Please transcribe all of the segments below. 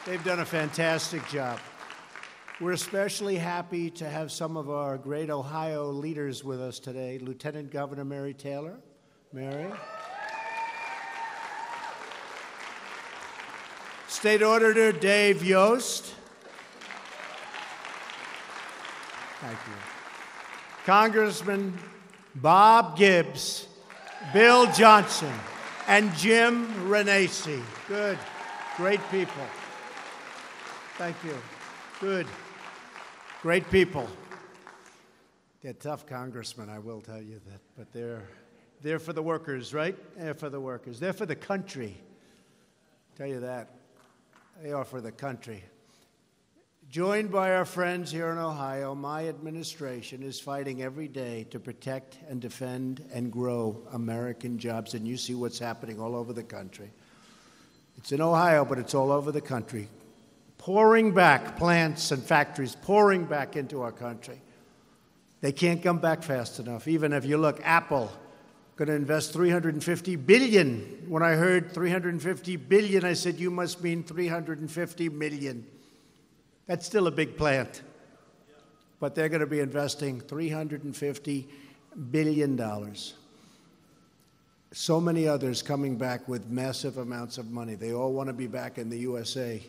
They've done a fantastic job. We're especially happy to have some of our great Ohio leaders with us today. Lieutenant Governor Mary Taylor. Mary. State Auditor Dave Yost. Thank you. Congressman Bob Gibbs, Bill Johnson, and Jim Renacci. Good. Great people. Thank you. Good. Great people. They're tough congressmen, I will tell you that. But they're for the workers, right? They're for the workers. They're for the country. Tell you that. They are for the country. Joined by our friends here in Ohio, my administration is fighting every day to protect and defend and grow American jobs. And you see what's happening all over the country. It's in Ohio, but it's all over the country. Pouring back, plants and factories pouring back into our country. They can't come back fast enough. Even if you look, Apple going to invest $350 billion. When I heard $350 billion, I said, you must mean $350 million. That's still a big plant. But they're going to be investing $350 billion. So many others coming back with massive amounts of money. They all want to be back in the USA.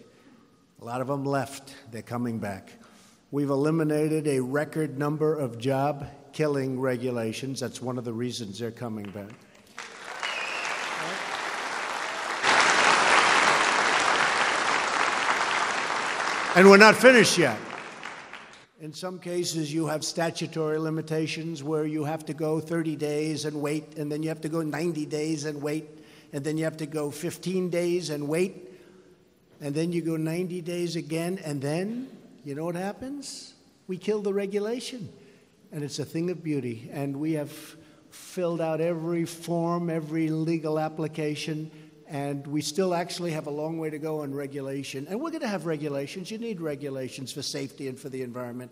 A lot of them left. They're coming back. We've eliminated a record number of job-killing regulations. That's one of the reasons they're coming back. And we're not finished yet. In some cases, you have statutory limitations where you have to go 30 days and wait, and then you have to go 90 days and wait, and then you have to go 15 days and wait, and then you go 90 days again, and then, you know what happens? We kill the regulation. And it's a thing of beauty. And we have filled out every form, every legal application, and we still actually have a long way to go on regulation. And we're going to have regulations. You need regulations for safety and for the environment,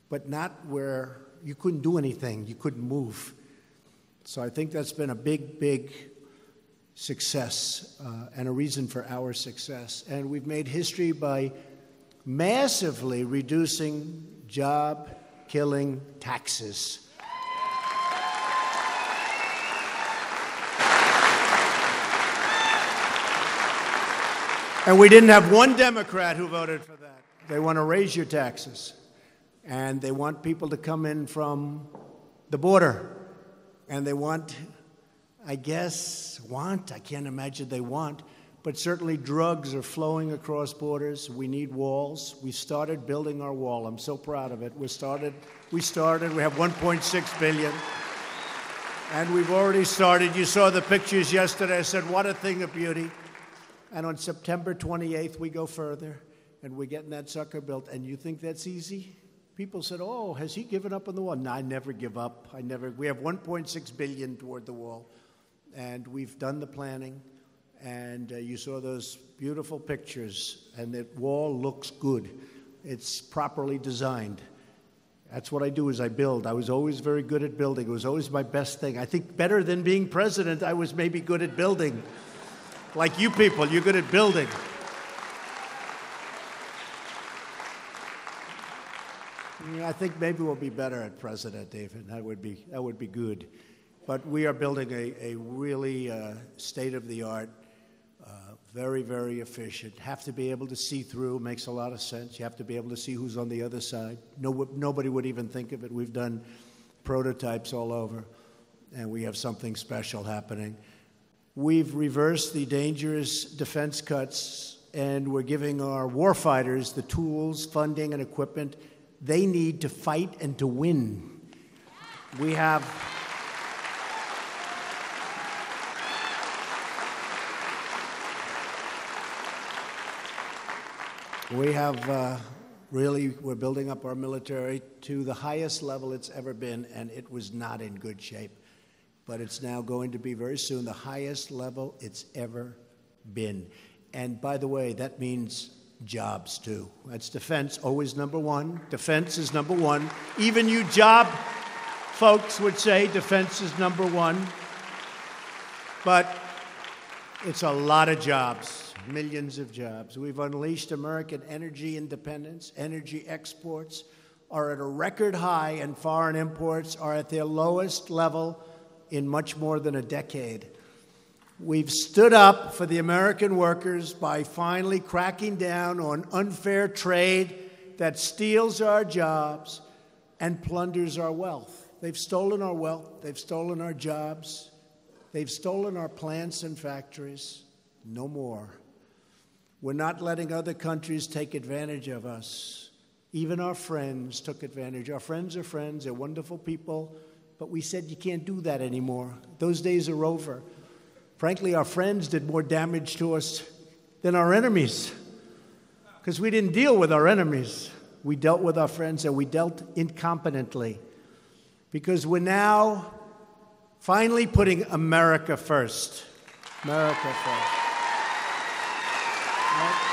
but not where you couldn't do anything, you couldn't move. So I think that's been a big, big success and a reason for our success. And we've made history by massively reducing job-killing taxes. And we didn't have one Democrat who voted for that. They want to raise your taxes. And they want people to come in from the border. And they want, I can't imagine they want, but certainly drugs are flowing across borders. We need walls. We started building our wall. I'm so proud of it. We started. We have $1.6 billion. And we've already started. You saw the pictures yesterday. I said, what a thing of beauty. And on September 28th, we go further, and we're getting that sucker built. And you think that's easy? People said, oh, has he given up on the wall? No, I never give up. We have $1.6 billion toward the wall, and we've done the planning. And you saw those beautiful pictures, and that wall looks good. It's properly designed. That's what I do is I build. I was always very good at building. It was always my best thing. I think better than being president, I was maybe good at building. Like you people, you're good at building. I think maybe we'll be better at president, David. That would be good. But we are building a really state-of-the-art, very, very efficient. Have to be able to see through. Makes a lot of sense. You have to be able to see who's on the other side. Nobody would even think of it. We've done prototypes all over, and we have something special happening. We've reversed the dangerous defense cuts, and we're giving our warfighters the tools, funding, and equipment they need to fight and to win. We have we're building up our military to the highest level it's ever been, and it was not in good shape. But it's now going to be very soon the highest level it's ever been. And by the way, that means jobs too. That's defense, always number one. Defense is number one. Even you job folks would say defense is number one. But it's a lot of jobs. millions of jobs. We've unleashed American energy independence. Energy exports are at a record high, and foreign imports are at their lowest level in much more than a decade. We've stood up for the American workers by finally cracking down on unfair trade that steals our jobs and plunders our wealth. They've stolen our wealth. They've stolen our jobs. They've stolen our plants and factories. No more. We're not letting other countries take advantage of us. Even our friends took advantage. Our friends are friends. They're wonderful people. But we said you can't do that anymore. Those days are over. Frankly, our friends did more damage to us than our enemies, because we didn't deal with our enemies. We dealt with our friends, and we dealt incompetently, because we're now finally putting America first. America first. Right?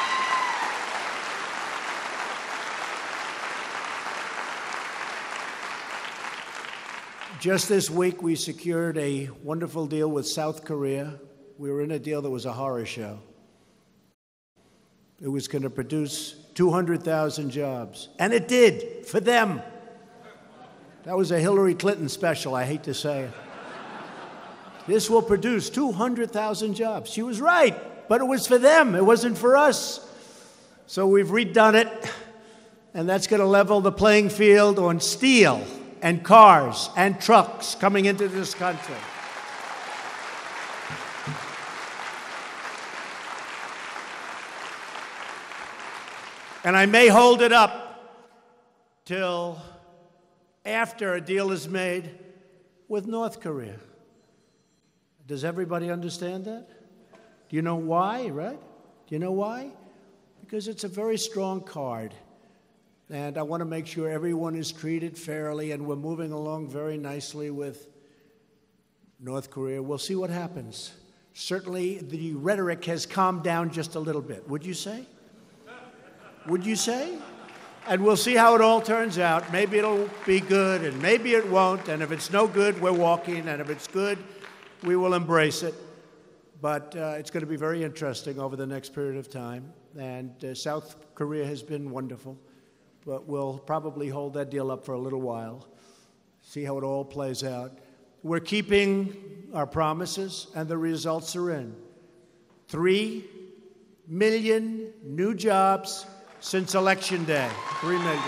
Just this week, we secured a wonderful deal with South Korea. We were in a deal that was a horror show. It was going to produce 200,000 jobs. And it did, for them. That was a Hillary Clinton special, I hate to say it. This will produce 200,000 jobs. She was right, but it was for them. It wasn't for us. So we've redone it, and that's going to level the playing field on steel and cars and trucks coming into this country. And I may hold it up till after a deal is made with North Korea. Does everybody understand that? Do you know why, right? Do you know why? Because it's a very strong card. And I want to make sure everyone is treated fairly, and we're moving along very nicely with North Korea. We'll see what happens. Certainly, the rhetoric has calmed down just a little bit. Would you say? Would you say? And we'll see how it all turns out. Maybe it'll be good, and maybe it won't. And if it's no good, we're walking. And if it's good, we will embrace it. But it's going to be very interesting over the next period of time. And South Korea has been wonderful. But we'll probably hold that deal up for a little while, see how it all plays out. We're keeping our promises, and the results are in. 3 million new jobs since Election Day. 3 million.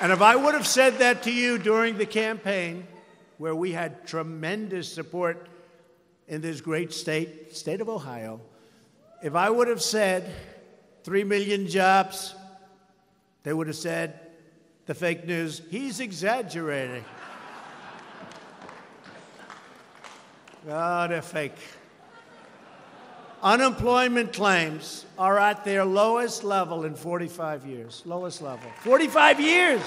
And if I would have said that to you during the campaign, where we had tremendous support in this great state of Ohio, if I would have said 3 million jobs, they would have said, the fake news, he's exaggerating. Oh, they're fake. Unemployment claims are at their lowest level in 45 years. Lowest level. 45 years!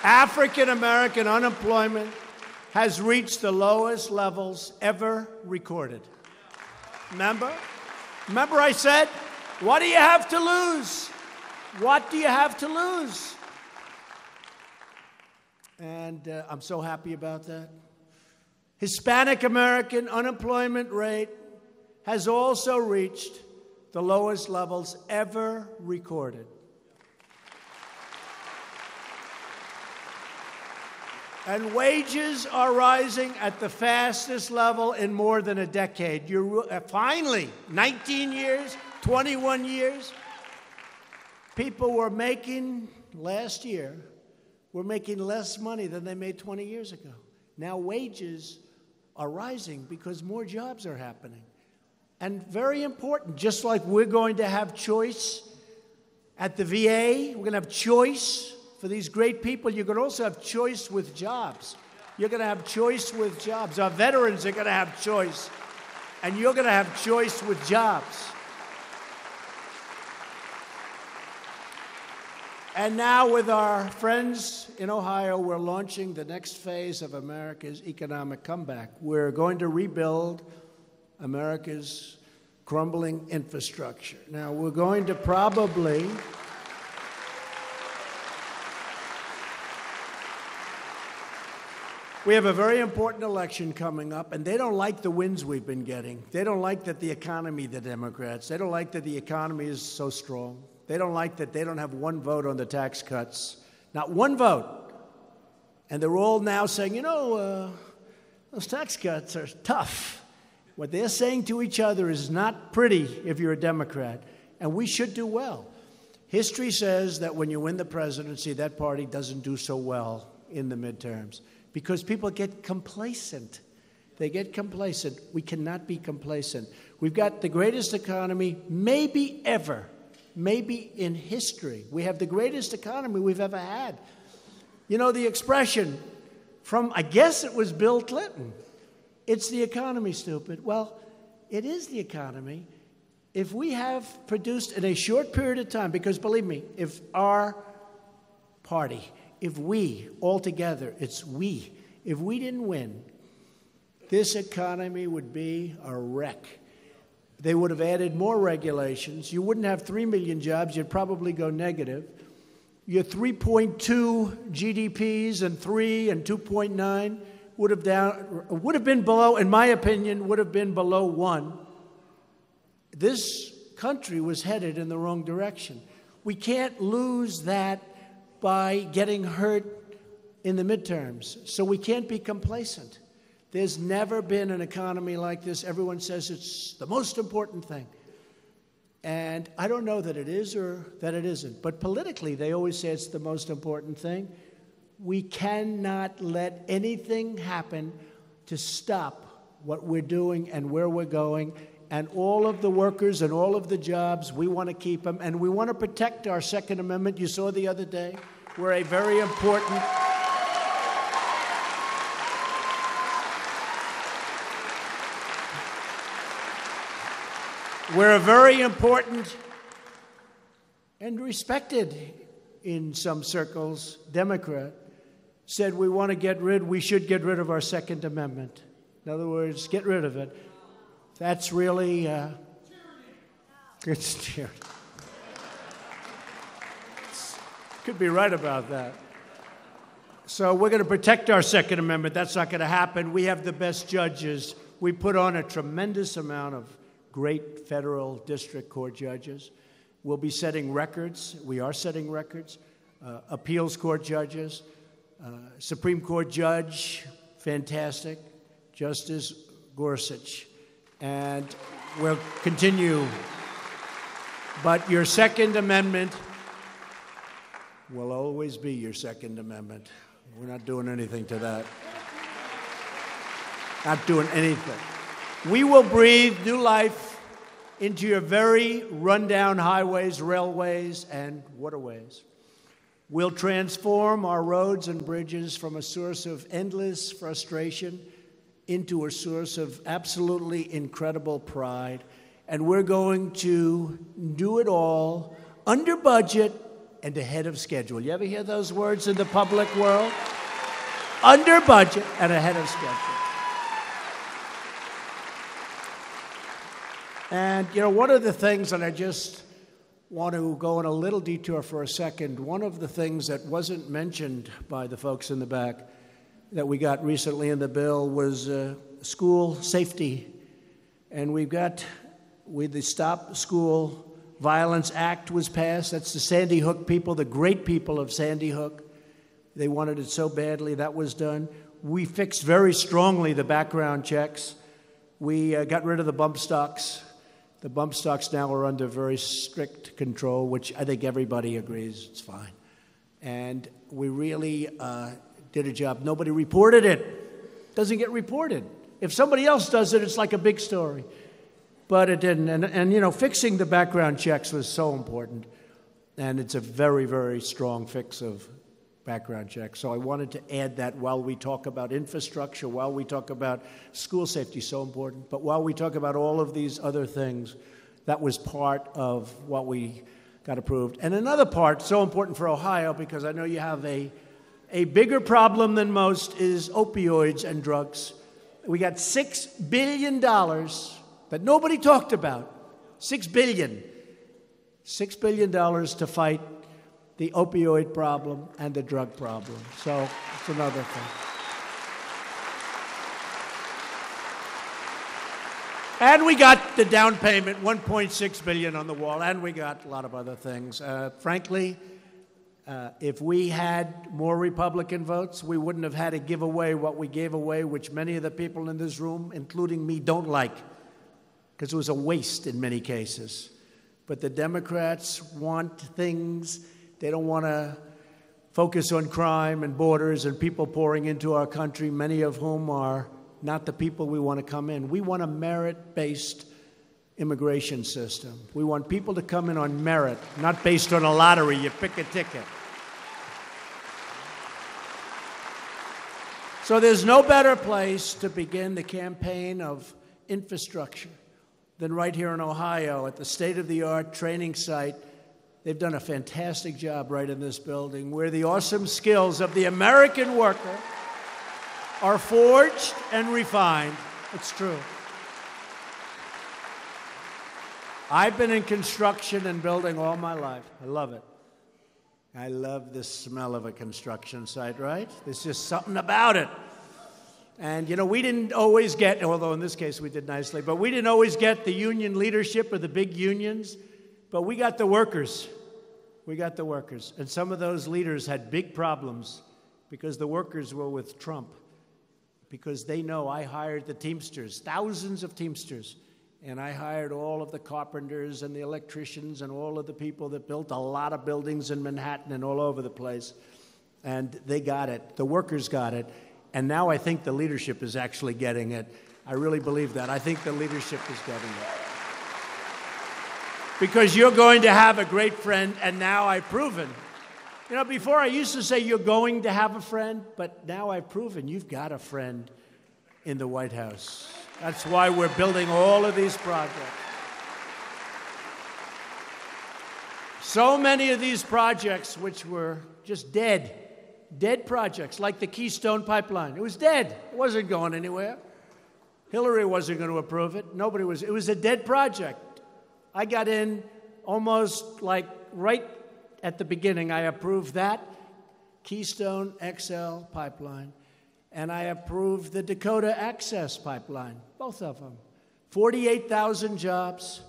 African-American unemployment has reached the lowest levels ever recorded. Remember? Remember I said, what do you have to lose? What do you have to lose? And I'm so happy about that. Hispanic American unemployment rate has also reached the lowest levels ever recorded. And wages are rising at the fastest level in more than a decade. Finally, 19 years, 21 years, people were making, last year, were making less money than they made 20 years ago. Now wages are rising because more jobs are happening. And very important, just like we're going to have choice at the VA, we're going to have choice for these great people, you're going to also have choice with jobs. You're going to have choice with jobs. Our veterans are going to have choice. And you're going to have choice with jobs. And now with our friends in Ohio, we're launching the next phase of America's economic comeback. We're going to rebuild America's crumbling infrastructure. Now, we're going to probably We have a very important election coming up, and they don't like the wins we've been getting. They don't like that the economy, the Democrats, they don't like that the economy is so strong. They don't like that they don't have one vote on the tax cuts. Not one vote. And they're all now saying, those tax cuts are tough. What they're saying to each other is not pretty if you're a Democrat. And we should do well. History says that when you win the presidency, that party doesn't do so well in the midterms because people get complacent. They get complacent. We cannot be complacent. We've got the greatest economy maybe ever, maybe in history. We have the greatest economy we've ever had. You know the expression from, I guess it was Bill Clinton, it's the economy, stupid. Well, it is the economy. If we have produced in a short period of time, because believe me, if our party, if we all together, it's we, if we didn't win, this economy would be a wreck. They would have added more regulations. You wouldn't have 3 million jobs. You'd probably go negative. Your 3.2 GDPs and 3 and 2.9 would have been below, in my opinion, would have been below 1. This country was headed in the wrong direction. We can't lose that by getting hurt in the midterms. So we can't be complacent. There's never been an economy like this. Everyone says it's the most important thing. And I don't know that it is or that it isn't. But politically, they always say it's the most important thing. We cannot let anything happen to stop what we're doing and where we're going. And all of the workers and all of the jobs, we want to keep them. And we want to protect our Second Amendment. You saw the other day, we're a very important... We're a very important and respected, in some circles, Democrat, said we should get rid of our Second Amendment. In other words, get rid of it. That's really, it's tyranny. Could be right about that. So we're going to protect our Second Amendment. That's not going to happen. We have the best judges. We put on a tremendous amount of great federal district court judges. We'll be setting records. We are setting records. Appeals court judges, Supreme Court judge, fantastic, Justice Gorsuch. And we'll continue. But your Second Amendment will always be your Second Amendment. We're not doing anything to that. Not doing anything. We will breathe new life into your very rundown highways, railways, and waterways. We'll transform our roads and bridges from a source of endless frustration into a source of absolutely incredible pride. And we're going to do it all under budget and ahead of schedule. You ever hear those words in the public world? Under budget and ahead of schedule. And, one of the things that I just want to go on a little detour for a second, one of the things that wasn't mentioned by the folks in the back that we got recently in the bill was school safety. And with the Stop School Violence Act was passed. That's the Sandy Hook people, the great people of Sandy Hook. They wanted it so badly. That was done. We fixed very strongly the background checks. We got rid of the bump stocks. The bump stocks now are under very strict control, which I think everybody agrees it's fine. And we really did a job. Nobody reported it. Doesn't get reported. If somebody else does it, it's like a big story. But it didn't. And fixing the background checks was so important. And it's a very, very strong fix of background checks. So I wanted to add that while we talk about infrastructure, while we talk about school safety, so important, but while we talk about all of these other things, that was part of what we got approved. And another part, so important for Ohio, because I know you have a bigger problem than most, is opioids and drugs. We got $6 billion that nobody talked about. $6 billion to fight the opioid problem and the drug problem. So it's another thing. And we got the down payment, $1.6 billion on the wall, and we got a lot of other things. Frankly, if we had more Republican votes, we wouldn't have had to give away what we gave away, which many of the people in this room, including me, don't like, because it was a waste in many cases. But the Democrats want things. They don't want to focus on crime and borders and people pouring into our country, many of whom are not the people we want to come in. We want a merit-based immigration system. We want people to come in on merit, not based on a lottery. You pick a ticket. So there's no better place to begin the campaign of infrastructure than right here in Ohio at the state-of-the-art training site. They've done a fantastic job right in this building, where the awesome skills of the American worker are forged and refined. It's true. I've been in construction and building all my life. I love it. I love the smell of a construction site, right? There's just something about it. And, you know, we didn't always get, although in this case we did nicely, but we didn't always get the union leadership or the big unions, but we got the workers. We got the workers. And some of those leaders had big problems because the workers were with Trump. Because they know I hired the Teamsters, thousands of Teamsters, and I hired all of the carpenters and the electricians and all of the people that built a lot of buildings in Manhattan and all over the place. And they got it. The workers got it. And now I think the leadership is actually getting it. I really believe that. I think the leadership is getting it. Because you're going to have a great friend, and now I've proven. You know, before I used to say you're going to have a friend, but now I've proven you've got a friend in the White House. That's why we're building all of these projects. So many of these projects which were just dead projects, like the Keystone pipeline. It was dead. It wasn't going anywhere. Hillary wasn't going to approve it. Nobody was. It was a dead project. I got in almost like right at the beginning. I approved that Keystone XL pipeline, and I approved the Dakota Access pipeline, both of them. 48,000 jobs,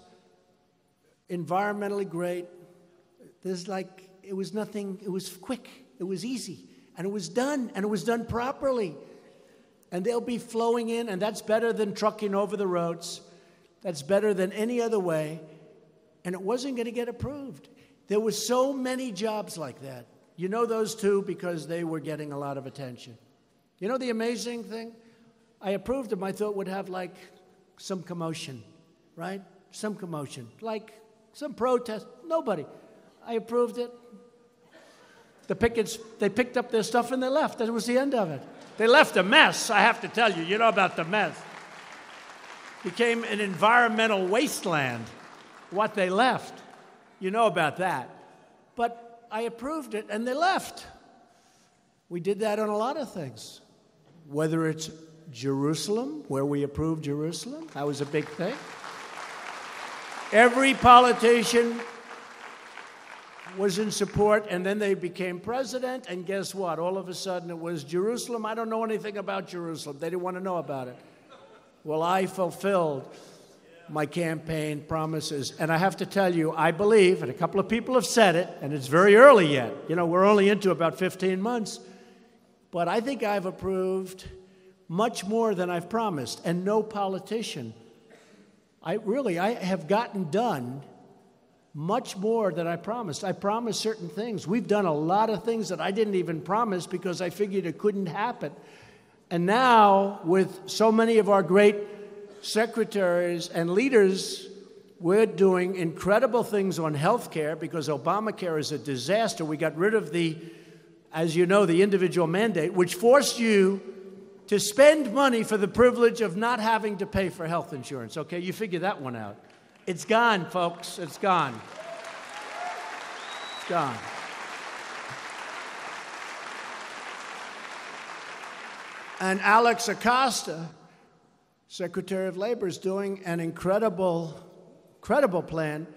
environmentally great. There's like, it was nothing, it was quick, it was easy, and it was done properly. And they'll be flowing in, and that's better than trucking over the roads. That's better than any other way. And it wasn't going to get approved. There were so many jobs like that. You know those two because they were getting a lot of attention. You know the amazing thing? I approved them. I thought would have like some commotion, right? Some commotion, like some protest. Nobody. I approved it. The pickets, they picked up their stuff and they left. That was the end of it. They left a mess, I have to tell you. You know about the mess. Became an environmental wasteland, what they left. You know about that. But I approved it, and they left. We did that on a lot of things. Whether it's Jerusalem, where we approved Jerusalem, that was a big thing. Every politician was in support, and then they became president, and guess what? All of a sudden it was Jerusalem. I don't know anything about Jerusalem. They didn't want to know about it. Well, I fulfilled my campaign promises, and I have to tell you, I believe, and a couple of people have said it, and it's very early yet. You know, we're only into about 15 months, but I think I've approved much more than I've promised, and no politician. I have gotten done much more than I promised. I promised certain things. We've done a lot of things that I didn't even promise because I figured it couldn't happen. And now, with so many of our great secretaries and leaders, we're doing incredible things on health care because Obamacare is a disaster. We got rid of the, as you know, the individual mandate, which forced you to spend money for the privilege of not having to pay for health insurance. Okay, you figure that one out. It's gone, folks. It's gone. It's gone. And Alex Acosta, Secretary of Labor, is doing an incredible plan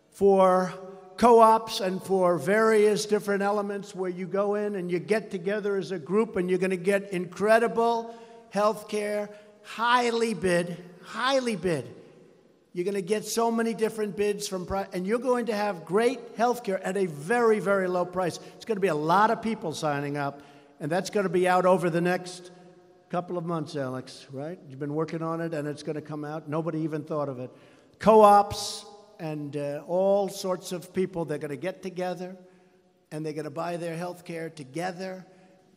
for co-ops and for various different elements where you go in and you get together as a group and you're going to get incredible health care highly bid, highly bid. You're going to get so many different bids from, and you're going to have great health care at a very, very low price. It's going to be a lot of people signing up, and that's going to be out over the next couple of months, Alex, right? You've been working on it, and it's going to come out. Nobody even thought of it. Co-ops and all sorts of people, they're going to get together, and they're going to buy their health care together,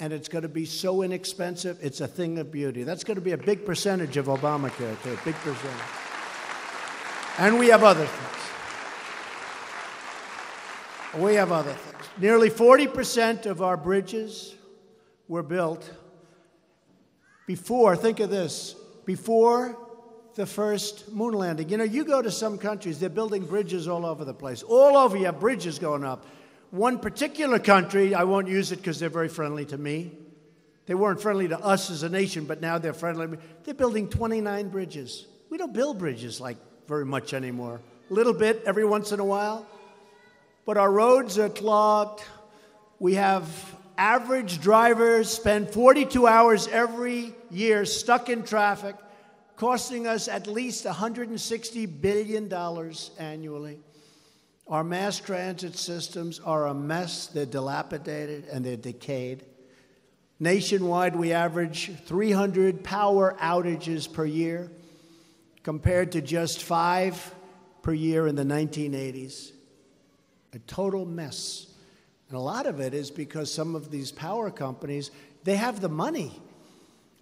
and it's going to be so inexpensive, it's a thing of beauty. That's going to be a big percentage of Obamacare, too, a big percentage. And we have other things. We have other things. Nearly 40% of our bridges were built before, think of this, before the first moon landing. You know, you go to some countries, they're building bridges all over the place. All over, you have bridges going up. One particular country, I won't use it because they're very friendly to me. They weren't friendly to us as a nation, but now they're friendly to me. They're building 29 bridges. We don't build bridges like very much anymore. A little bit every once in a while. But our roads are clogged. We have average drivers spend 42 hours every year stuck in traffic, costing us at least $160 billion annually. Our mass transit systems are a mess. They're dilapidated and they're decayed. Nationwide, we average 300 power outages per year, compared to just 5 per year in the 1980s. A total mess. And a lot of it is because some of these power companies, they have the money.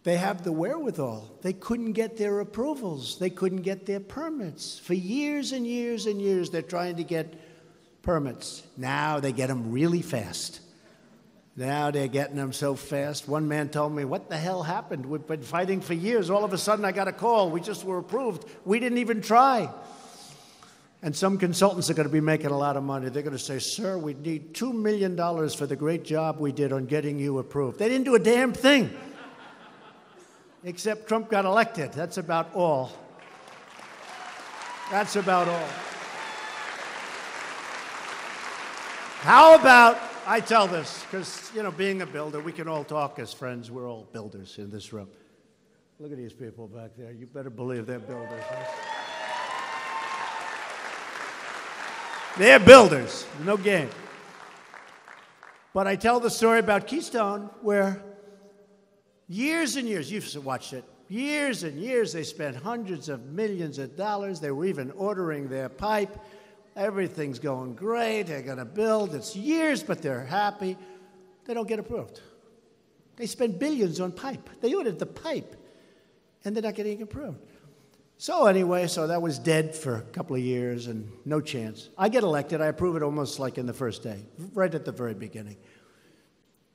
They have the wherewithal. They couldn't get their approvals. They couldn't get their permits. For years and years and years, they're trying to get permits. Now they get them really fast. Now they're getting them so fast. One man told me, what the hell happened? We've been fighting for years. All of a sudden, I got a call. We just were approved. We didn't even try. And some consultants are going to be making a lot of money. They're going to say, sir, we need $2 million for the great job we did on getting you approved. They didn't do a damn thing. Except Trump got elected. That's about all. That's about all. How about, I tell this, because, you know, being a builder, we can all talk as friends. We're all builders in this room. Look at these people back there. You better believe they're builders. Right? They're builders. No game. But I tell the story about Keystone, where years and years, you've watched it, years and years, they spent hundreds of millions of dollars. They were even ordering their pipe. Everything's going great. They're going to build. It's years, but they're happy. They don't get approved. They spend billions on pipe. They ordered the pipe, and they're not getting approved. So anyway, so that was dead for a couple of years and no chance. I get elected. I approve it almost like in the first day, right at the very beginning.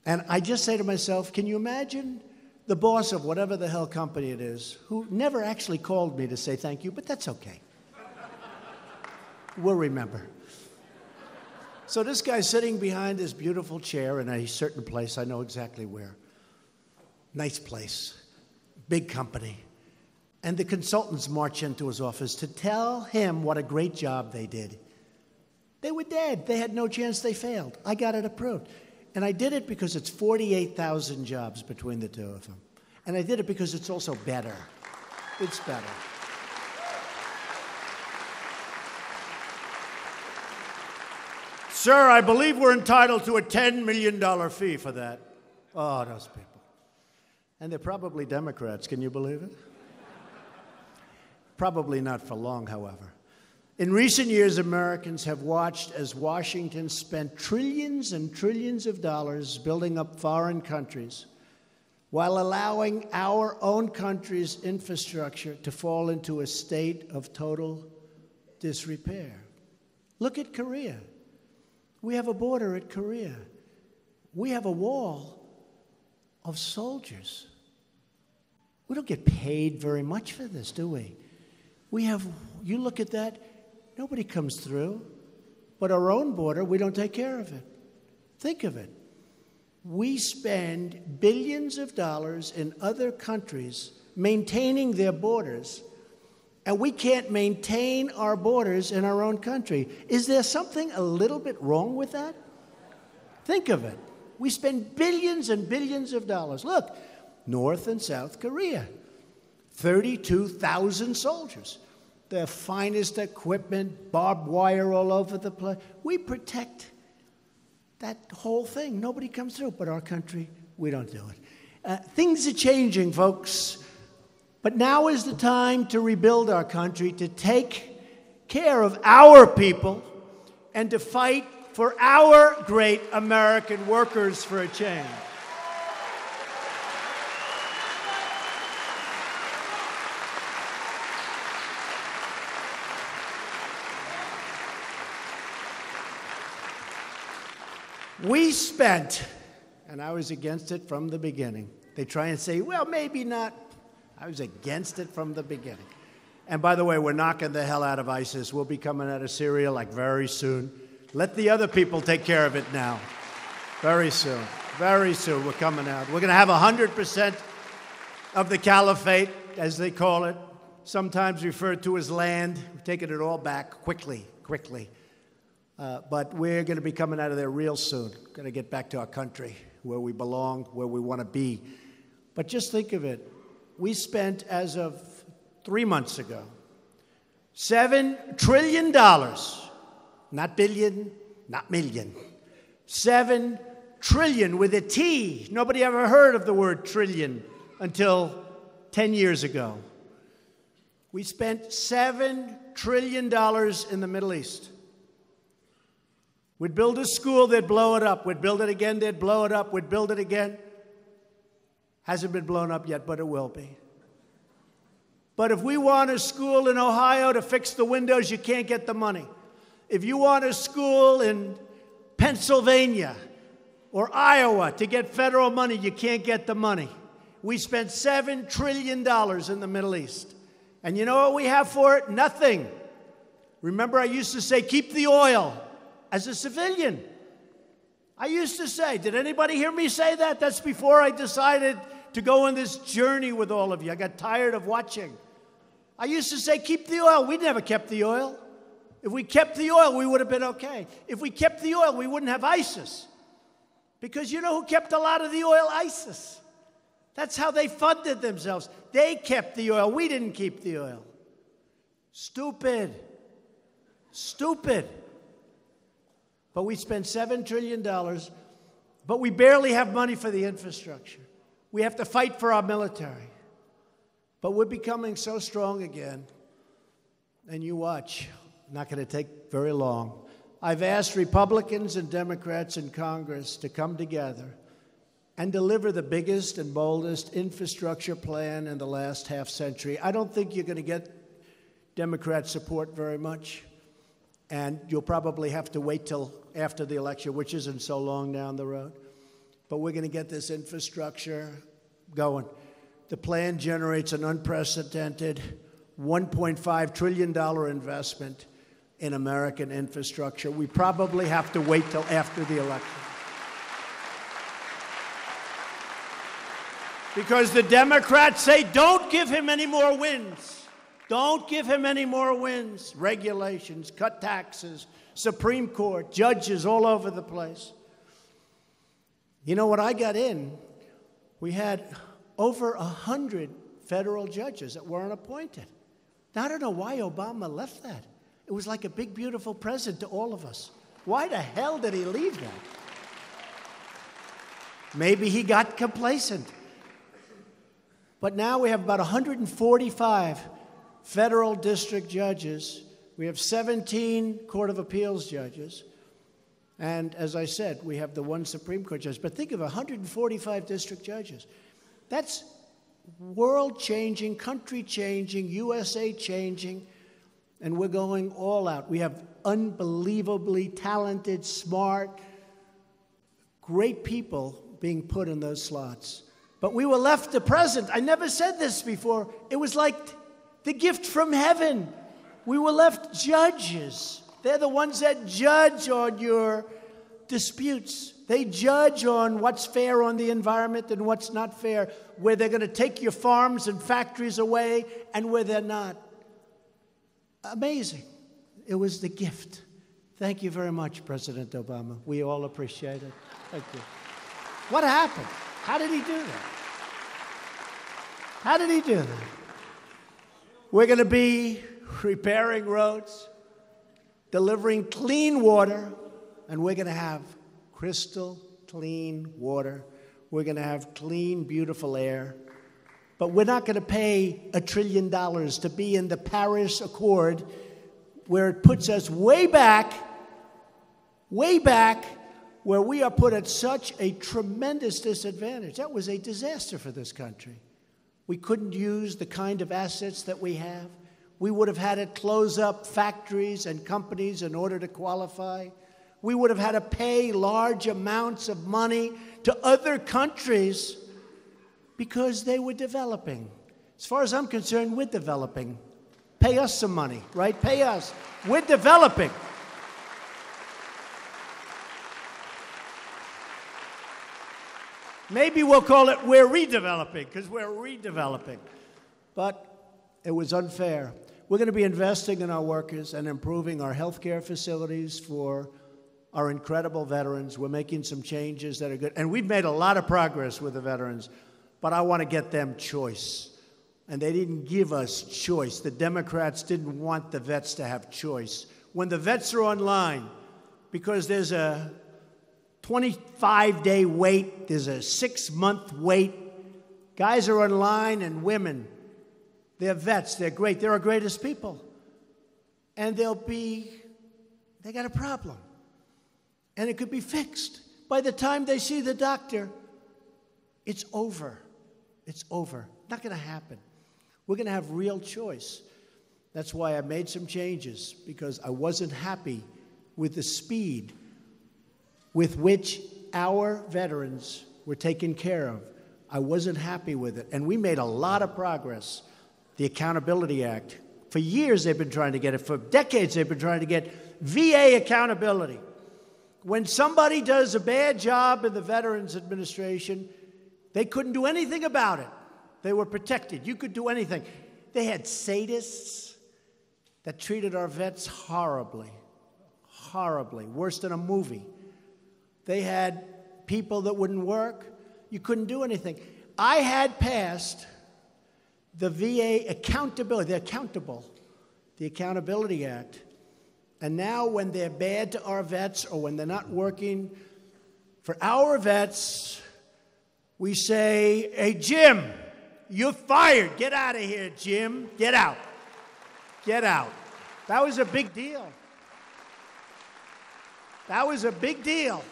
And I just say to myself, can you imagine the boss of whatever the hell company it is, who never actually called me to say thank you, but that's okay. We'll remember. So this guy's sitting behind this beautiful chair in a certain place. I know exactly where. Nice place. Big company. And the consultants march into his office to tell him what a great job they did. They were dead. They had no chance. They failed. I got it approved. And I did it because it's 48,000 jobs between the two of them. And I did it because it's also better. It's better. Sir, I believe we're entitled to a $10 million fee for that. Oh, those people. And they're probably Democrats. Can you believe it? Probably not for long, however. In recent years, Americans have watched as Washington spent trillions and trillions of dollars building up foreign countries while allowing our own country's infrastructure to fall into a state of total disrepair. Look at Korea. We have a border at Korea. We have a wall of soldiers. We don't get paid very much for this, do we? We have, you look at that, nobody comes through. But our own border, we don't take care of it. Think of it. We spend billions of dollars in other countries maintaining their borders, and we can't maintain our borders in our own country. Is there something a little bit wrong with that? Think of it. We spend billions and billions of dollars. Look, North and South Korea. 32,000 soldiers. Their finest equipment, barbed wire all over the place. We protect that whole thing. Nobody comes through, but our country, we don't do it. Things are changing, folks. But now is the time to rebuild our country, to take care of our people, and to fight for our great American workers for a change. We spent, and I was against it from the beginning. They try and say, well, maybe not. I was against it from the beginning. And by the way, we're knocking the hell out of ISIS. We'll be coming out of Syria like very soon. Let the other people take care of it now. Very soon. Very soon we're coming out. We're going to have 100% of the caliphate, as they call it, sometimes referred to as land. We're taking it all back quickly. But we're going to be coming out of there real soon. Going to get back to our country, where we belong, where we want to be. But just think of it. We spent, as of 3 months ago, $7 trillion, not billion, not million, 7 trillion with a T. Nobody ever heard of the word trillion until 10 years ago. We spent $7 trillion in the Middle East. We'd build a school, they'd blow it up. We'd build it again, they'd blow it up. We'd build it again. Hasn't been blown up yet, but it will be. But if we want a school in Ohio to fix the windows, you can't get the money. If you want a school in Pennsylvania or Iowa to get federal money, you can't get the money. We spent $7 trillion in the Middle East. And you know what we have for it? Nothing. Remember, I used to say, keep the oil. As a civilian, I used to say, did anybody hear me say that? That's before I decided to go on this journey with all of you. I got tired of watching. I used to say, keep the oil. We never kept the oil. If we kept the oil, we would have been okay. If we kept the oil, we wouldn't have ISIS. Because you know who kept a lot of the oil? ISIS. That's how they funded themselves. They kept the oil. We didn't keep the oil. Stupid. Stupid. But we spent $7 trillion, but we barely have money for the infrastructure. We have to fight for our military. But we're becoming so strong again. And you watch. Not going to take very long. I've asked Republicans and Democrats in Congress to come together and deliver the biggest and boldest infrastructure plan in the last half century. I don't think you're going to get Democrat support very much. And you'll probably have to wait till after the election, which isn't so long down the road. But we're going to get this infrastructure going. The plan generates an unprecedented $1.5 trillion investment in American infrastructure. We probably have to wait till after the election. Because the Democrats say, don't give him any more wins. Don't give him any more wins. Regulations, cut taxes, Supreme Court, judges all over the place. You know, when I got in, we had over 100 federal judges that weren't appointed. Now, I don't know why Obama left that. It was like a big, beautiful present to all of us. Why the hell did he leave that? Maybe he got complacent. But now we have about 145 federal district judges. We have 17 Court of Appeals judges. And as I said, we have the one Supreme Court judge. But think of 145 district judges. That's world-changing, country-changing, USA-changing, and we're going all out. We have unbelievably talented, smart, great people being put in those slots. But we were left the present. I never said this before. It was like the gift from heaven. We were left judges. They're the ones that judge on your disputes. They judge on what's fair on the environment and what's not fair, where they're going to take your farms and factories away and where they're not. Amazing. It was the gift. Thank you very much, President Obama. We all appreciate it. Thank you. What happened? How did he do that? How did he do that? We're going to be repairing roads, delivering clean water, and we're going to have crystal clean water. We're going to have clean, beautiful air. But we're not going to pay $1 trillion to be in the Paris Accord, where it puts us way back, where we are put at such a tremendous disadvantage. That was a disaster for this country. We couldn't use the kind of assets that we have. We would have had to close up factories and companies in order to qualify. We would have had to pay large amounts of money to other countries because they were developing. As far as I'm concerned, we're developing. Pay us some money, right? Pay us. We're developing. Maybe we'll call it we're redeveloping, because we're redeveloping. But it was unfair. We're going to be investing in our workers and improving our health care facilities for our incredible veterans. We're making some changes that are good. And we've made a lot of progress with the veterans, but I want to get them choice. And they didn't give us choice. The Democrats didn't want the vets to have choice. When the vets are online, because there's a 25-day wait, there's a 6-month wait, guys are online and women, they're vets, they're great, they're our greatest people. And they got a problem. And it could be fixed. By the time they see the doctor, it's over. It's over. Not going to happen. We're going to have real choice. That's why I made some changes, because I wasn't happy with the speed with which our veterans were taken care of. I wasn't happy with it. And we made a lot of progress. The Accountability Act. For years they've been trying to get it. For decades they've been trying to get VA accountability. When somebody does a bad job in the Veterans Administration, they couldn't do anything about it. They were protected. You could do anything. They had sadists that treated our vets horribly, horribly, worse than a movie. They had people that wouldn't work. You couldn't do anything. I had passed the VA accountability, the Accountability Act. And now when they're bad to our vets or when they're not working for our vets, we say, hey, Jim, you're fired. Get out of here, Jim. Get out. Get out. That was a big deal. That was a big deal.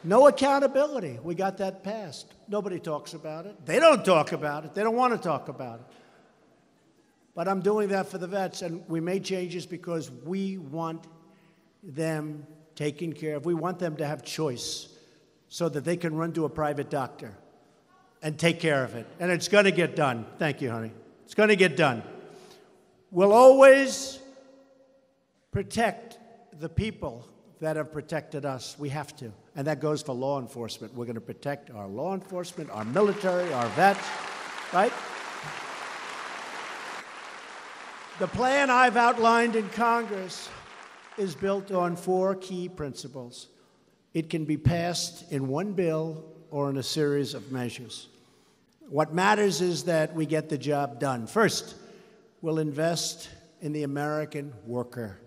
No accountability. We got that passed. Nobody talks about it. They don't talk about it. They don't want to talk about it. But I'm doing that for the vets, and we made changes because we want them taken care of. We want them to have choice so that they can run to a private doctor and take care of it. And it's going to get done. Thank you, honey. It's going to get done. We'll always protect the people that have protected us. We have to. And that goes for law enforcement. We're going to protect our law enforcement, our military, our vets, right? The plan I've outlined in Congress is built on 4 key principles. It can be passed in one bill or in a series of measures. What matters is that we get the job done. First, we'll invest in the American worker.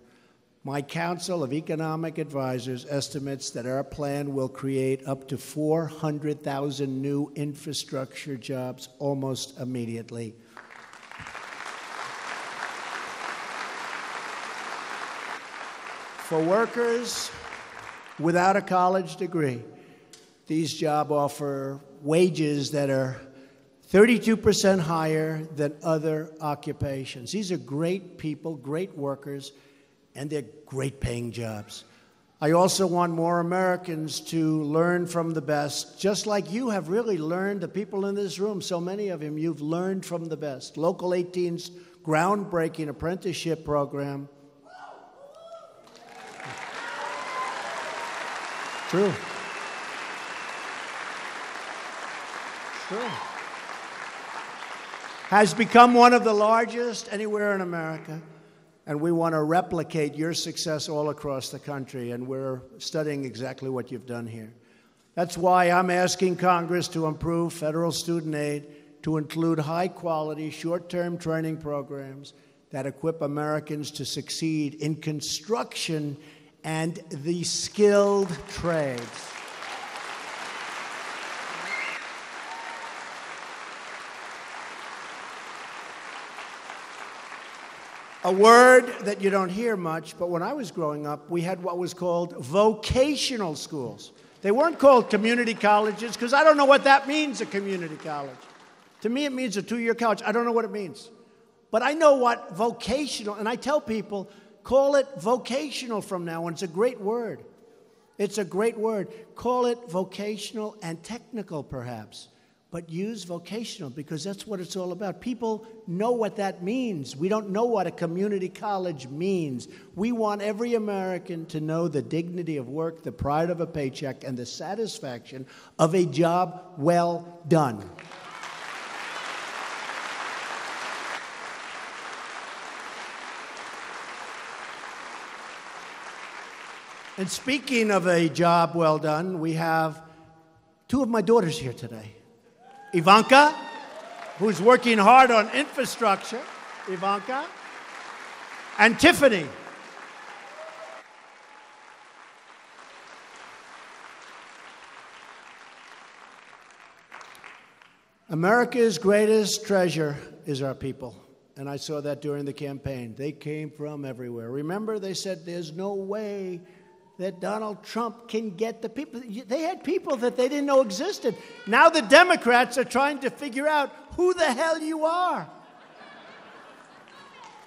My Council of Economic Advisors estimates that our plan will create up to 400,000 new infrastructure jobs almost immediately. For workers without a college degree, these jobs offer wages that are 32% higher than other occupations. These are great people, great workers, and they're great paying jobs. I also want more Americans to learn from the best, just like you have really learned, the people in this room, so many of them, you've learned from the best. Local 18's groundbreaking apprenticeship program. True. True. Has become one of the largest anywhere in America. And we want to replicate your success all across the country. And we're studying exactly what you've done here. That's why I'm asking Congress to improve federal student aid to include high-quality, short-term training programs that equip Americans to succeed in construction and the skilled trades. A word that you don't hear much, but when I was growing up, we had what was called vocational schools. They weren't called community colleges, because I don't know what that means, a community college. To me, it means a two-year college. I don't know what it means. But I know what vocational, and I tell people, call it vocational from now on. It's a great word. It's a great word. Call it vocational and technical, perhaps. But use vocational, because that's what it's all about. People know what that means. We don't know what a community college means. We want every American to know the dignity of work, the pride of a paycheck, and the satisfaction of a job well done. And speaking of a job well done, we have two of my daughters here today. Ivanka, who's working hard on infrastructure, Ivanka, and Tiffany. America's greatest treasure is our people, and I saw that during the campaign. They came from everywhere. Remember, they said there's no way that Donald Trump can get the people. They had people that they didn't know existed. Now the Democrats are trying to figure out who the hell you are.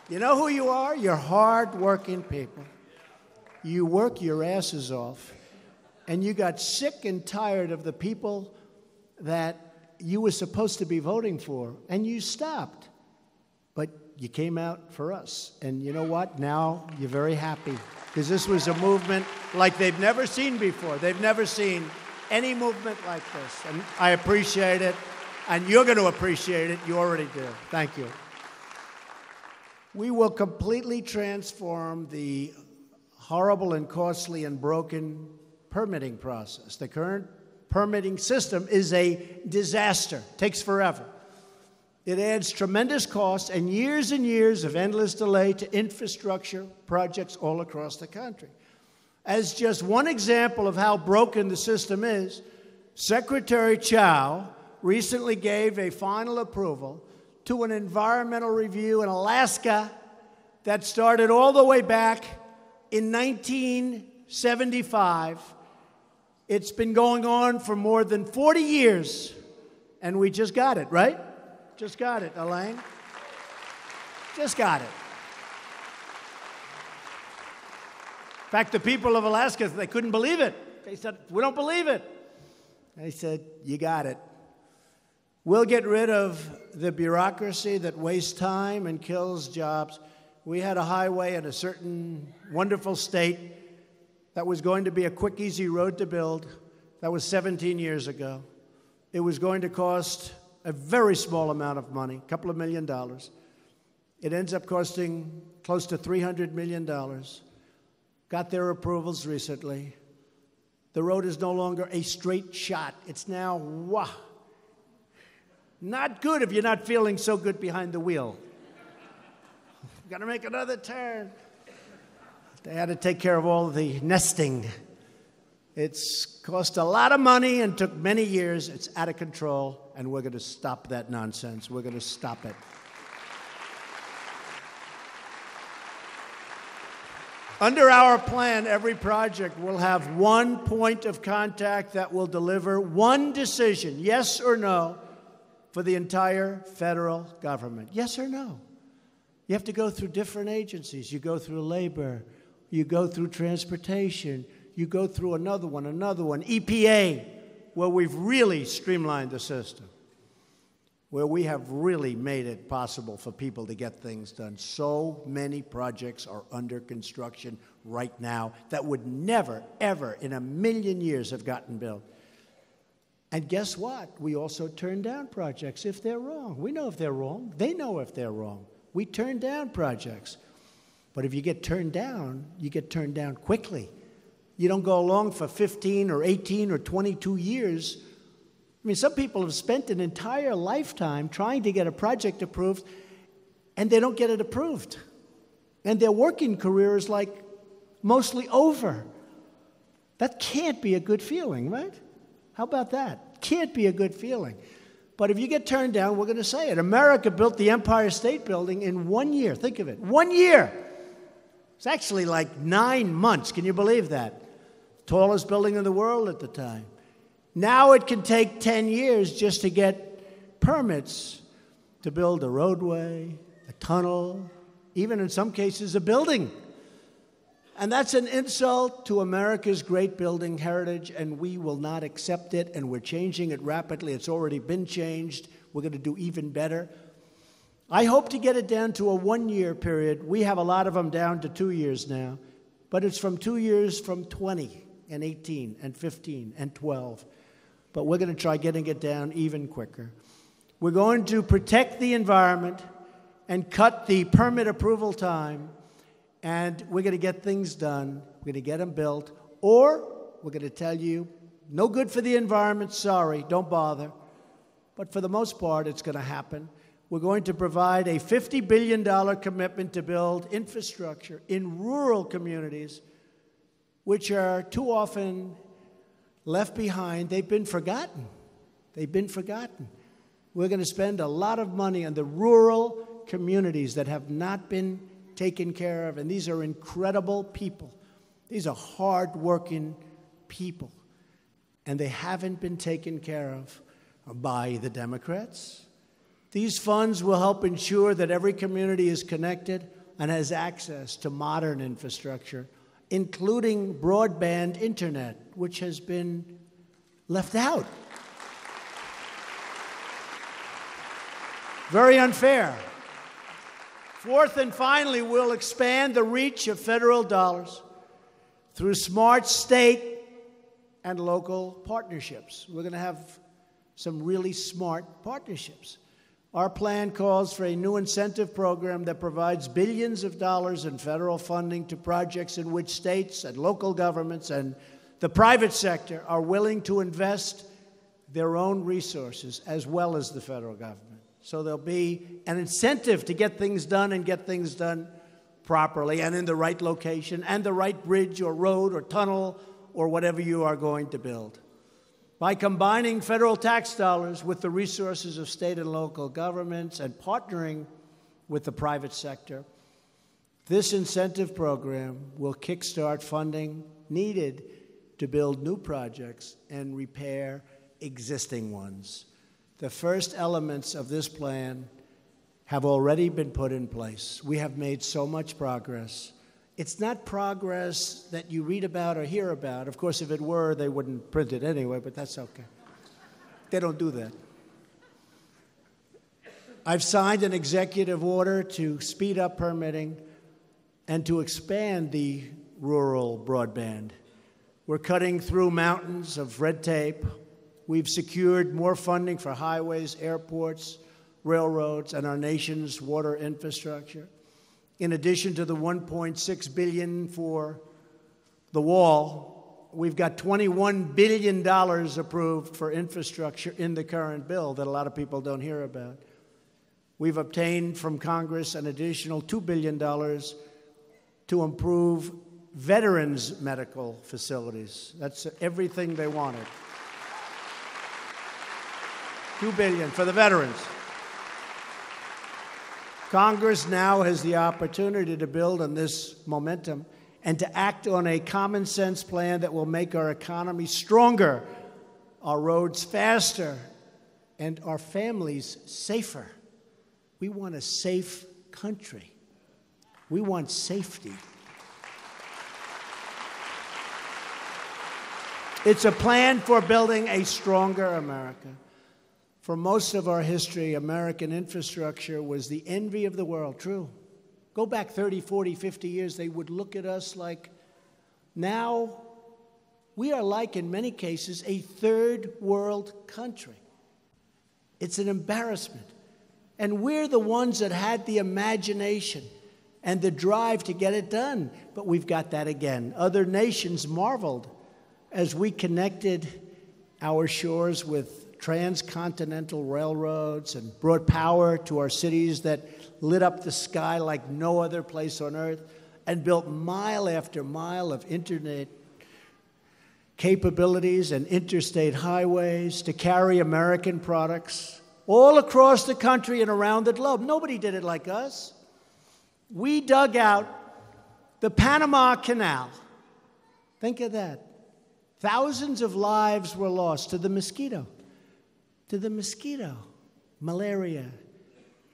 You know who you are? You're hard-working people. You work your asses off, and you got sick and tired of the people that you were supposed to be voting for, and you stopped. But you came out for us, and you know what? Now you're very happy, because this was a movement like they've never seen before. They've never seen any movement like this, and I appreciate it, and you're going to appreciate it. You already do. Thank you. We will completely transform the horrible and costly and broken permitting process. The current permitting system is a disaster. It takes forever. It adds tremendous costs and years of endless delay to infrastructure projects all across the country. As just one example of how broken the system is, Secretary Chow recently gave a final approval to an environmental review in Alaska that started all the way back in 1975. It's been going on for more than 40 years, and we just got it, right? Just got it, Elaine. Just got it. In fact, the people of Alaska, they couldn't believe it. They said, we don't believe it. They said, you got it. We'll get rid of the bureaucracy that wastes time and kills jobs. We had a highway in a certain wonderful state that was going to be a quick, easy road to build. That was 17 years ago. It was going to cost a very small amount of money, a couple of $1 million. It ends up costing close to $300 million. Got their approvals recently. The road is no longer a straight shot. It's now, wah. Not good if you're not feeling so good behind the wheel. Got to make another turn. They had to take care of all the nesting. It's cost a lot of money and took many years. It's out of control, and we're going to stop that nonsense. We're going to stop it. Under our plan, every project will have one point of contact that will deliver one decision, yes or no, for the entire federal government. Yes or no? You have to go through different agencies. You go through labor. You go through transportation. You go through another one, EPA, where we've really streamlined the system, where we have really made it possible for people to get things done. So many projects are under construction right now that would never, ever in a million years have gotten built. And guess what? We also turn down projects if they're wrong. We know if they're wrong. They know if they're wrong. We turn down projects. But if you get turned down, you get turned down quickly. You don't go along for 15 or 18 or 22 years I mean, some people have spent an entire lifetime trying to get a project approved, and they don't get it approved. And their working career is like mostly over. That can't be a good feeling, right? How about that? Can't be a good feeling. But if you get turned down, we're going to say it. America built the Empire State Building in 1 year. Think of it. 1 year. It's actually like 9 months. Can you believe that? Tallest building in the world at the time. Now it can take 10 years just to get permits to build a roadway, a tunnel, even in some cases a building. And that's an insult to America's great building heritage, and we will not accept it, and we're changing it rapidly. It's already been changed. We're going to do even better. I hope to get it down to a 1-year period. We have a lot of them down to 2 years now, but it's from 2 years from 20 and 18 and 15 and 12. But we're going to try getting it down even quicker. We're going to protect the environment and cut the permit approval time, and we're going to get things done. We're going to get them built, or we're going to tell you, no good for the environment, sorry, don't bother. But for the most part, it's going to happen. We're going to provide a $50 billion commitment to build infrastructure in rural communities, which are too often left behind. They've been forgotten. They've been forgotten. We're going to spend a lot of money on the rural communities that have not been taken care of, and these are incredible people. These are hard-working people, and they haven't been taken care of by the Democrats. These funds will help ensure that every community is connected and has access to modern infrastructure, including broadband internet, which has been left out. Very unfair. Fourth and finally, we'll expand the reach of federal dollars through smart state and local partnerships. We're going to have some really smart partnerships. Our plan calls for a new incentive program that provides billions of dollars in federal funding to projects in which states and local governments and the private sector are willing to invest their own resources as well as the federal government. So there'll be an incentive to get things done and get things done properly and in the right location and the right bridge or road or tunnel or whatever you are going to build. By combining federal tax dollars with the resources of state and local governments and partnering with the private sector, this incentive program will kickstart funding needed to build new projects and repair existing ones. The first elements of this plan have already been put in place. We have made so much progress. It's not progress that you read about or hear about. Of course, if it were, they wouldn't print it anyway, but that's okay. They don't do that. I've signed an executive order to speed up permitting and to expand the rural broadband. We're cutting through mountains of red tape. We've secured more funding for highways, airports, railroads, and our nation's water infrastructure. In addition to the $1.6 billion for the wall, we've got $21 billion approved for infrastructure in the current bill that a lot of people don't hear about. We've obtained from Congress an additional $2 billion to improve veterans' medical facilities. That's everything they wanted. $2 billion for the veterans. Congress now has the opportunity to build on this momentum and to act on a common sense plan that will make our economy stronger, our roads faster, and our families safer. We want a safe country. We want safety. It's a plan for building a stronger America. For most of our history, American infrastructure was the envy of the world. True. Go back 30, 40, 50 years, they would look at us like, now we are like, in many cases, a third world country. It's an embarrassment. And we're the ones that had the imagination and the drive to get it done. But we've got that again. Other nations marveled as we connected our shores with transcontinental railroads and brought power to our cities that lit up the sky like no other place on earth, and built mile after mile of internet capabilities and interstate highways to carry American products all across the country and around the globe. Nobody did it like us. We dug out the Panama Canal. Think of that. Thousands of lives were lost to the mosquito. Malaria.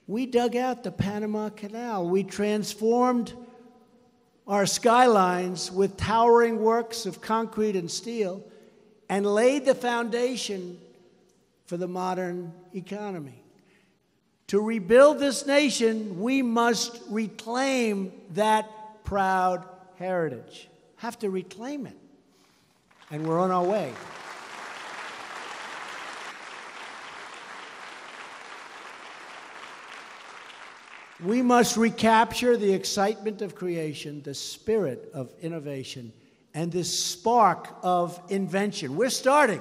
We dug out the Panama Canal. We transformed our skylines with towering works of concrete and steel and laid the foundation for the modern economy. To rebuild this nation, we must reclaim that proud heritage. Have to reclaim it. And we're on our way. We must recapture the excitement of creation, the spirit of innovation, and this spark of invention. We're starting.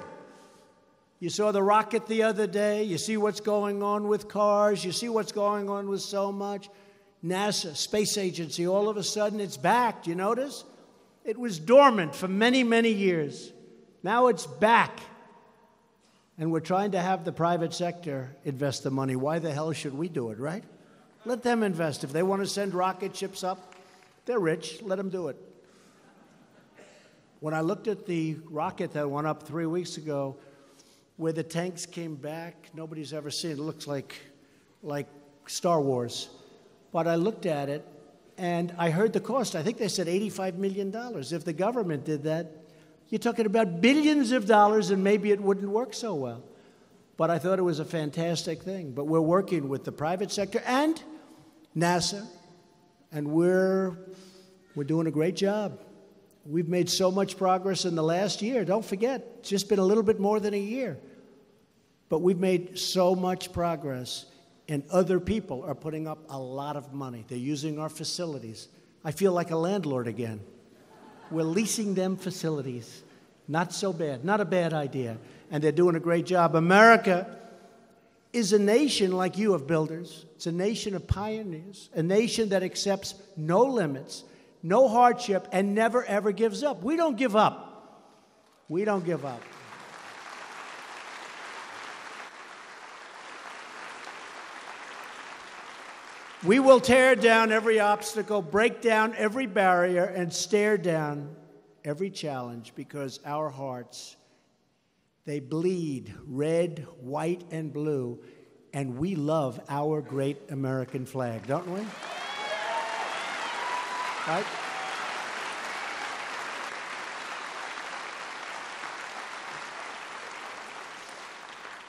You saw the rocket the other day. You see what's going on with cars. You see what's going on with so much. NASA, space agency, all of a sudden it's back. Do you notice? It was dormant for many, many years. Now it's back. And we're trying to have the private sector invest the money. Why the hell should we do it, right? Let them invest. If they want to send rocket ships up, they're rich. Let them do it. When I looked at the rocket that went up 3 weeks ago, where the tanks came back, nobody's ever seen it. It looks like Star Wars. But I looked at it, and I heard the cost. I think they said $85 million. If the government did that, you're talking about billions of dollars, and maybe it wouldn't work so well. But I thought it was a fantastic thing. But we're working with the private sector and NASA, and we're doing a great job. We've made so much progress in the last year. Don't forget, it's just been a little bit more than a year. But we've made so much progress, and other people are putting up a lot of money. They're using our facilities. I feel like a landlord again. We're leasing them facilities. Not so bad, not a bad idea. And they're doing a great job. America is a nation like you of builders. It's a nation of pioneers, a nation that accepts no limits, no hardship, and never, ever gives up. We don't give up. We don't give up. We will tear down every obstacle, break down every barrier, and stare down every challenge, because our hearts, they bleed red, white, and blue, and we love our great American flag, don't we? Right?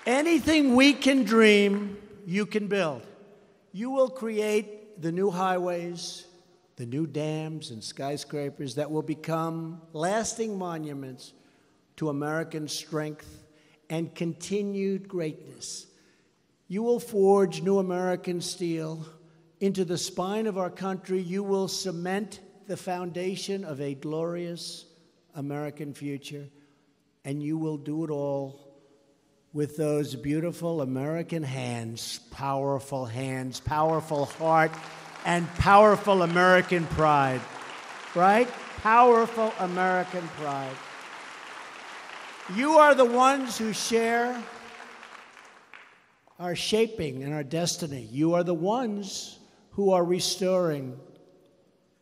Anything we can dream, you can build. You will create the new highways, the new dams and skyscrapers that will become lasting monuments to American strength and continued greatness. You will forge new American steel into the spine of our country. You will cement the foundation of a glorious American future, and you will do it all with those beautiful American hands, powerful heart, and powerful American pride, right? Powerful American pride. You are the ones who share our shaping and our destiny. You are the ones who are restoring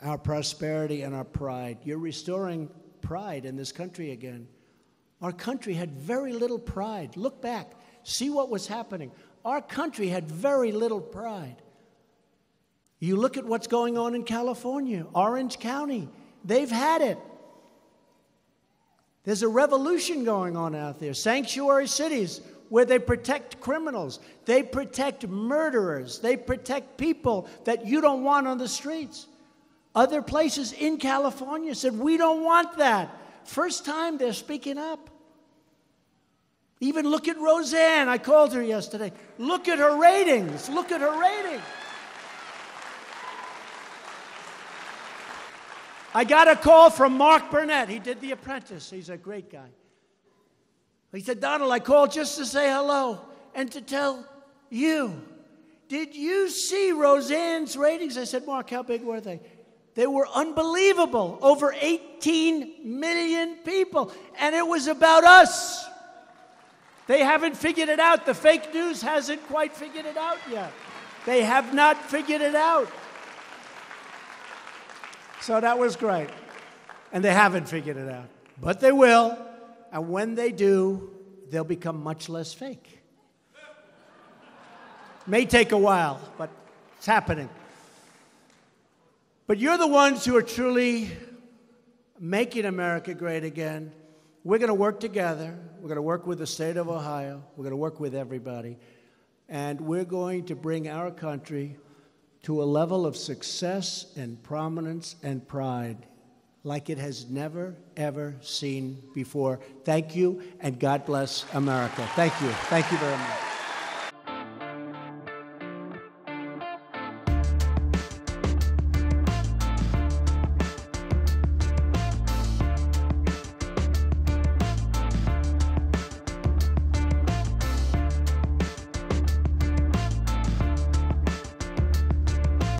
our prosperity and our pride. You're restoring pride in this country again. Our country had very little pride. Look back. See what was happening. Our country had very little pride. You look at what's going on in California, Orange County. They've had it. There's a revolution going on out there. Sanctuary cities where they protect criminals. They protect murderers. They protect people that you don't want on the streets. Other places in California said, we don't want that. First time they're speaking up. Even look at Roseanne. I called her yesterday. Look at her ratings. Look at her ratings. I got a call from Mark Burnett. He did The Apprentice. He's a great guy. He said, Donald, I called just to say hello and to tell you. Did you see Roseanne's ratings? I said, Mark, how big were they? They were unbelievable. Over 18 million people. And it was about us. They haven't figured it out. The fake news hasn't quite figured it out yet. They have not figured it out. So that was great. And they haven't figured it out. But they will. And when they do, they'll become much less fake. May take a while, but it's happening. But you're the ones who are truly making America great again. We're going to work together. We're going to work with the state of Ohio. We're going to work with everybody. And we're going to bring our country to a level of success and prominence and pride like it has never, ever seen before. Thank you, and God bless America. Thank you. Thank you very much.